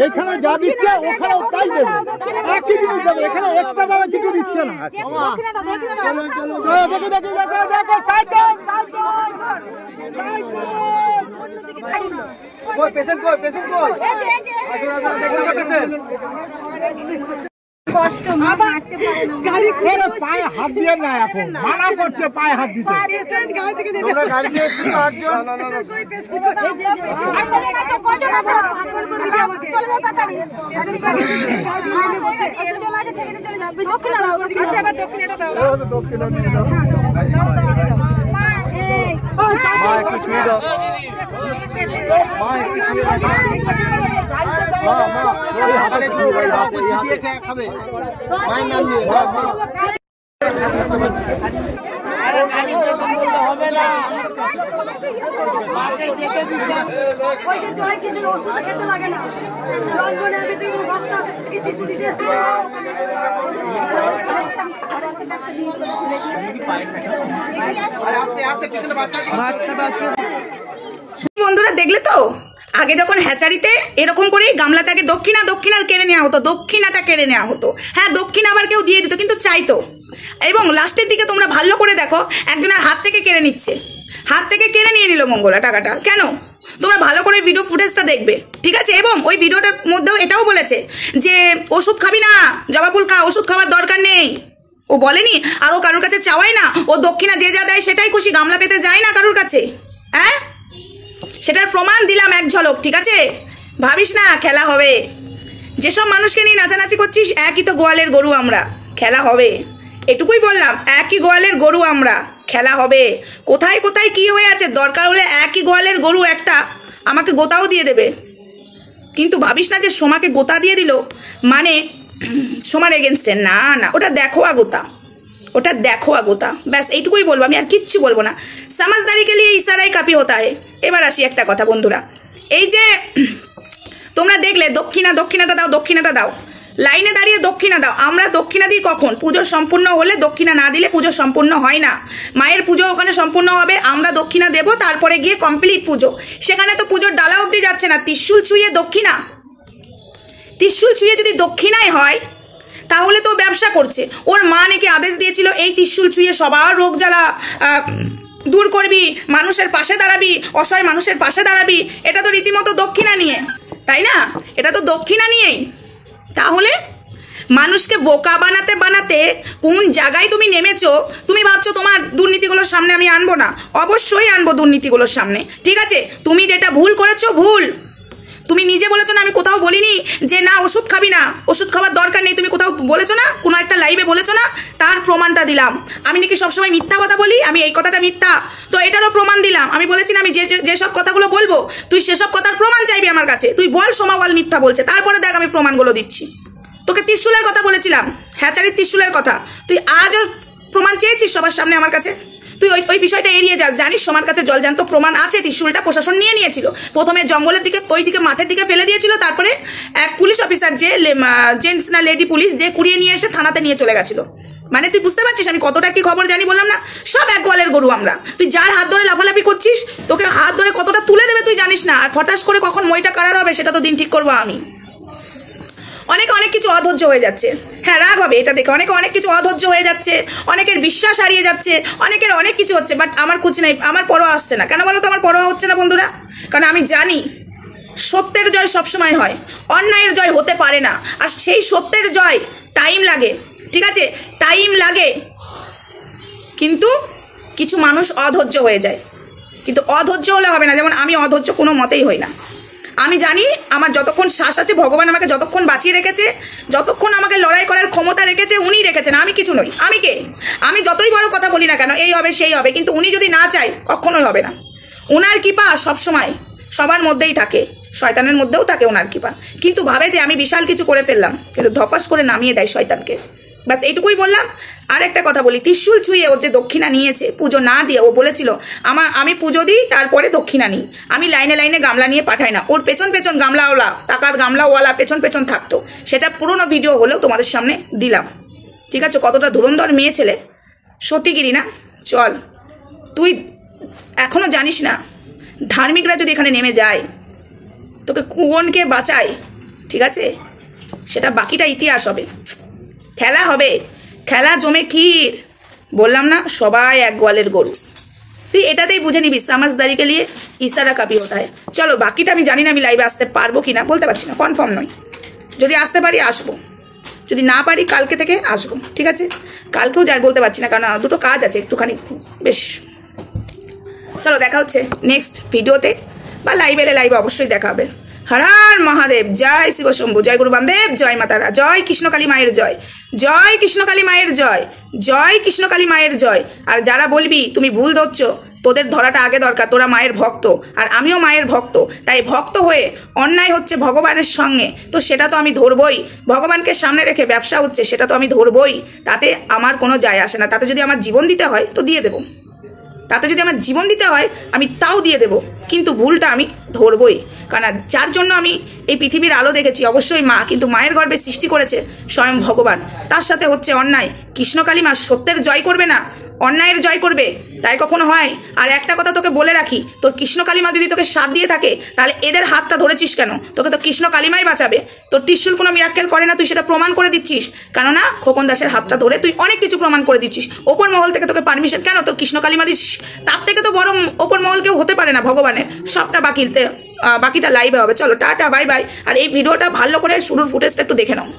এখানে যা দিচ্ছে ওখানেও তাই দেবে, একই জিনিস দেবে, এখানে এক্সট্রা ভাবে কিছু দিচ্ছে না। পায়ে হাত দিয়ে না, এখন মানা করছে পায়ে হাত দিতে। বন্ধুরা দেখলে তো, আগে যখন হ্যাচারিতে এরকম করে গামলাতে আগে দক্ষিণা কেড়ে নেওয়া হতো, দক্ষিণাটা কেড়ে নেওয়া হতো। হ্যাঁ, দক্ষিণা আবার কেউ দিয়ে দিত, কিন্তু চাইতো। এবং লাস্টের দিকে তোমরা ভালো করে দেখো, একজনের হাত থেকে কেড়ে নিচ্ছে, হাত থেকে কেড়ে নিয়ে নিল মঙ্গলা টাকাটা। কেন? তোমরা ভালো করে ভিডিও ফুটেজটা দেখবে, ঠিক আছে? এবং ওই ভিডিওটার মধ্যেও এটাও বলেছে যে ওষুধ খাবি না, জবাফুল খা, ওষুধ খাওয়ার দরকার নেই। ও বলেনি? আর ও কারোর কাছে চাওয়াই না, ও দক্ষিণা যে যা দেয় সেটাই খুশি, গামলা পেতে যায় না কারোর কাছে। হ্যাঁ, সেটার প্রমাণ দিলাম এক ঝলক, ঠিক আছে? ভাবিস না খেলা হবে। যেসব মানুষকে নিয়ে নাচানাচি করছিস, একই তো গোয়ালের গরু আমরা, খেলা হবে। এটুকুই বললাম, একই গোয়ালের গরু আমরা, খেলা হবে। কোথায় কোথায় কি হয়ে আছে, দরকার হলে একই গোয়ালের গরু একটা আমাকে গোতাও দিয়ে দেবে। কিন্তু ভাবিস না যে সোমাকে গোতা দিয়ে দিল মানে সোমার এগেনস্টে, না না, ওটা দেখো আগোতা, ওটা দেখো আগোতা, ব্যাস এইটুকুই বলবো, আমি আর কিচ্ছু বলবো না। সমাজদারিকে নিয়ে ইশারাই কাফি হতা হয়। এবার আসি একটা কথা বন্ধুরা, এই যে তোমরা দেখলে দক্ষিণাটা দাও, লাইনে দাঁড়িয়ে দক্ষিণা দাও। আমরা দক্ষিণা দিই কখন? পুজো সম্পূর্ণ হলে। দক্ষিণা না দিলে পুজো সম্পূর্ণ হয় না। মায়ের পুজো ওখানে সম্পূর্ণ হবে, আমরা দক্ষিণা দেব, তারপরে গিয়ে কমপ্লিট পুজো। সেখানে তো পুজোর ডালা অবধি যাচ্ছে না, ত্রিশূল ছুঁয়ে দক্ষিণা। ত্রিশূল ছুঁয়ে যদি দক্ষিণায় হয় তাহলে তো ব্যবসা করছে। ওর মা নাকি আদেশ দিয়েছিল, এই ত্রিশূল ছুঁয়ে সবার রোগ জ্বালা দূর করবি, মানুষের পাশে দাঁড়াবি, অসহায় মানুষের পাশে দাঁড়াবি। এটা তো রীতিমতো দক্ষিণা নিয়ে, তাই না? এটা তো দক্ষিণা নিয়েই। তাহলে মানুষকে বোকা বানাতে বানাতে কোন জায়গায় তুমি নেমেছো? তুমি ভাবছো তোমার দুর্নীতিগুলোর সামনে আমি আনবো না? অবশ্যই আনবো দুর্নীতিগুলোর সামনে, ঠিক আছে? তুমি যেটা ভুল করেছো, ভুল। তুমি নিজে বলেছো না, আমি কোথাও বলিনি যে না ওষুধ খাবি না, ওষুধ খাওয়ার দরকার নেই, তুমি কোথাও বলেছো না, কোনো একটা লাইভে বলেছো না? তার প্রমাণটা দিলাম। আমি নাকি সবসময় মিথ্যা কথা বলি, আমি এই কথাটা মিথ্যা, তো এটারও প্রমাণ দিলাম। আমি বলেছি না, আমি যেসব কথাগুলো বলবো তুই সেসব কথার প্রমাণ চাইবি আমার কাছে। তুই বল সোমা বল মিথ্যা বলছে, তারপরে দেখ আমি প্রমাণগুলো দিচ্ছি। তোকে ত্রিশূলের কথা বলেছিলাম, হ্যাচারির ত্রিশূলের কথা, তুই আজও প্রমাণ চেয়েছিস সবার সামনে আমার কাছে। তুই ওই বিষয়টা এড়িয়ে যাস, জানিস সবার কাছে জলজান্ত প্রমাণ আছে। ত্রিশূলটা প্রশাসন নিয়ে নিয়েছিল, প্রথমে জঙ্গলের দিকে, ওই দিকে মাঠের দিকে ফেলে দিয়েছিল, তারপরে এক পুলিশ অফিসার, যে জেন্টস না লেডি পুলিশ, যে কুড়িয়ে নিয়ে এসে থানাতে নিয়ে চলে গেছিল। মানে তুই বুঝতে পারছিস আমি কতটা কি খবর জানি? বললাম না, সব এক গোয়ালের গরু আমরা। তুই যার হাত ধরে লাফালাফি করছিস, তোকে হাত ধরে কতটা তুলে দেবে তুই জানিস না। আর ফটাস করে কখন মইটা কারার হবে সেটা তো দিন ঠিক করবো আমি। অনেক কিছু অধৈর্য হয়ে যাচ্ছে, হ্যাঁ রাগ হবে এটা দেখে। অনেক কিছু অধৈর্য হয়ে যাচ্ছে, অনেকের বিশ্বাস হারিয়ে যাচ্ছে, অনেকের অনেক কিছু হচ্ছে, বাট আমার কুছ নেই, আমার পরোয়া আসছে না। কেন বলো তো আমার পরোয়া হচ্ছে না বন্ধুরা? কারণ আমি জানি সত্যের জয় সবসময় হয়, অন্যায়ের জয় হতে পারে না। আর সেই সত্যের জয় টাইম লাগে, ঠিক আছে, টাইম লাগে। কিন্তু কিছু মানুষ অধৈর্য হয়ে যায়, কিন্তু অধৈর্য হলে হবে না। যেমন আমি অধৈর্য কোনো মতেই হই না। আমি জানি আমার যতক্ষণ শ্বাস আছে, ভগবান আমাকে যতক্ষণ বাঁচিয়ে রেখেছে, যতক্ষণ আমাকে লড়াই করার ক্ষমতা রেখেছে, উনি রেখেছেন। আমি কিছু নই। আমি কে? আমি যতই বড় কথা বলি না কেন, এই হবে সেই হবে, কিন্তু উনি যদি না চায় কখনোই হবে না। ওনার কৃপা সবসময় সবার মধ্যেই থাকে, শয়তানের মধ্যেও থাকে ওনার কৃপা। কিন্তু ভাবে যে আমি বিশাল কিছু করে ফেললাম, কিন্তু ধপাস করে নামিয়ে দেয় শয়তানকে। ব্যাস এইটুকুই বললাম। আর একটা কথা বলি, ত্রিশূল ছুঁয়ে ওর যে দক্ষিণা নিয়েছে পুজো না দিয়ে, ও বলেছিল আমি পুজো দিই তারপরে দক্ষিণা নিই, আমি লাইনে লাইনে গামলা নিয়ে পাঠাই না। ওর পেছন পেছন গামলাওয়ালা, টাকার গামলাওয়ালা পেছন পেছন থাকতো, সেটা পুরোনো ভিডিও হলেও তোমাদের সামনে দিলাম। ঠিক আছে, কতটা ধুরন্ধর মেয়ে ছেলে, সতীগিরি না। চল, তুই এখনো জানিস না, ধার্মিকরা যদি এখানে নেমে যায় তোকে কোনকে বাঁচায়, ঠিক আছে, সেটা বাকিটা ইতিহাস হবে। খেলা হবে, খেলা জমে ক্ষীর, বললাম না সবাই এক গোয়ালের গরু। তুই এটাতেই বুঝে নিবি সমাজদারিকে নিয়ে ইশারা কাপি হতে হয়। চলো, বাকিটা আমি জানি না আমি লাইভে আসতে পারবো কি না, বলতে পারছি না, কনফার্ম নয়। যদি আসতে পারি আসবো, যদি না পারি কালকে থেকে আসবো, ঠিক আছে। কালকেও যাই বলতে পারছি না, কারণ দুটো কাজ আছে একটুখানি বেশ। চলো, দেখা হচ্ছে নেক্সট ভিডিওতে বা লাইভে এলে লাইভে অবশ্যই দেখা হবে। হর হর মহাদেব, জয় শিব শম্ভু, জয় গুরু বামদেব, জয় মাতারা, জয় কৃষ্ণকালী মায়ের জয়, জয় কৃষ্ণকালী মায়ের জয়, জয় কৃষ্ণকালী মায়ের জয়। আর যারা বলবি তুমি ভুল ধরছ, তোদের ধরাটা আগে দরকার, তোরা মায়ের ভক্ত আর আমিও মায়ের ভক্ত, তাই ভক্ত হয়ে অন্যায় হচ্ছে ভগবানের সঙ্গে, তো সেটা তো আমি ধরবই। ভগবানকে সামনে রেখে ব্যবসা হচ্ছে, সেটা তো আমি ধরবই। তাতে আমার কোনো যায় আসে না, তাতে যদি আমার জীবন দিতে হয় তো দিয়ে দেবো, তাতে যদি আমার জীবন দিতে হয় আমি তাও দিয়ে দেবো, কিন্তু ভুলটা আমি ধরবই। কারণ যার জন্য আমি এই পৃথিবীর আলো দেখেছি অবশ্যই মা, কিন্তু মায়ের গর্ভে সৃষ্টি করেছে স্বয়ং ভগবান। তার সাথে হচ্ছে অন্যায়। কৃষ্ণকালী মা সত্যের জয় করবে না, অন্যায়ের জয় করবে, তাই কখনো হয়। আর একটা কথা তোকে বলে রাখি, তোর কৃষ্ণকালী মা যদি তোকে সাথ দিয়ে থাকে তাহলে এদের হাতটা ধরেছিস কেন? তোকে তো কৃষ্ণকালী মাই বাঁচাবে। তোর ত্রিশূল কোনো মিরাক্কেল করে না, তুই সেটা প্রমাণ করে দিচ্ছিস। কেননা খোকন দাসের হাতটা ধরে তুই অনেক কিছু প্রমাণ করে দিচ্ছিস। ওপর মহল থেকে তোকে পারমিশন কেন? তোর কৃষ্ণকালী মা দিচ্ছিস, তার থেকে তো বড় ওপর মহল কেউ হতে পারে না ভগবানের। সবটা বাকিটা লাইভে হবে। চলো, টাটা, বাই বাই। আর এই ভিডিওটা ভালো করে শুরুর ফুটেজটা একটু দেখে নাও।